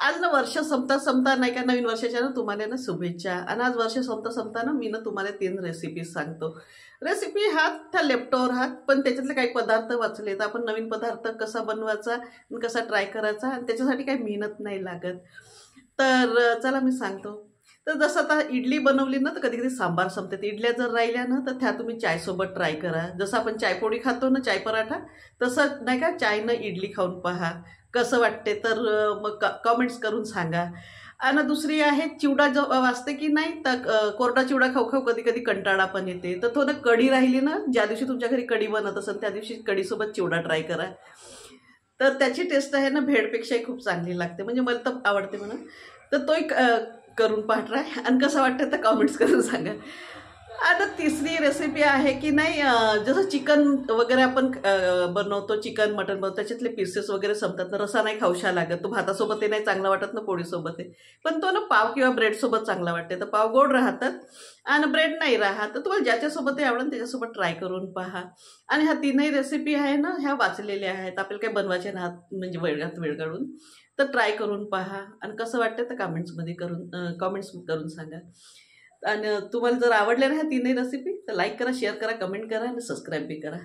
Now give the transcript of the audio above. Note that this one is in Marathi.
आज ना वर्ष संपता संपता नाही का, नवीन वर्षाच्या ना तुम्हाला ना शुभेच्छा. आणि आज वर्ष संपता संपता ना मी ना तुम्हाला 3 रेसिपी सांगतो. रेसिपी हात त्या लॅपटॉपवर हात, पण त्याच्यातले काही पदार्थ वाचले तर आपण नवीन पदार्थ कसा बनवायचा आणि कसा ट्राय करायचा, आणि त्याच्यासाठी काही मेहनत नाही लागत. तर चला मी सांगतो. तर जसं आता इडली बनवली ना, तर कधी कधी सांबार संपते. तर इडल्या जर राहिल्या ना, तर त्या तुम्ही चायसोबत ट्राय करा. जसं आपण चायपोळी खातो ना, चाय पराठा, तसं नाही का चायनं इडली खाऊन पहा कसं वाटते. तर मग कमेंट्स करून सांगा. आणि दुसरी आहे चिवडा, जो वाजते की नाही, तर कोरडा चिवडा खाऊ खाऊ कधी कधी कंटाळा पण येते. तर थोडं कढी राहिली ना, ज्या दिवशी तुमच्या घरी कढी बनत असेल त्या दिवशी कढीसोबत चिवडा ट्राय करा. तर त्याची टेस्ट आहे ना भेळपेक्षाही खूप चांगली लागते, म्हणजे मला तर आवडते म्हणून. तर तो एक करून पहा ट्राय, आणि कसं वाटतं तर कमेंट्स करून सांगा. आता तिसरी रेसिपी आहे की नाही, जसं चिकन वगैरे आपण बनवतो, चिकन मटन बनवतो, त्याच्यातले पीसेस वगैरे संपतात ना, रसा नाही खाऊशा लागत. तो भातासोबत नाही चांगला वाटत ना, पोळीसोबत आहे. पण तो ना पाव किंवा ब्रेडसोबत चांगला वाटते. तर पाव गोड राहतात आणि ब्रेड नाही राहत. तर तुम्हाला ज्याच्यासोबत आवडेल त्याच्यासोबत ट्राय करून पहा. आणि ह्या तीनही रेसिपी आहे ना, ह्या वाचलेल्या आहेत, आपल्याला काही बनवायचे नाहीत, म्हणजे वेळ काढून. तर ट्राय करून पहा, आणि कसं वाटतं तर कमेंट्स करून सांगा. आणि तुम्हाला जर आवडल्या ना ह्या तीनही रेसिपी, तर लाईक करा, शेअर करा, कमेंट करा आणि सबस्क्राईब बी करा.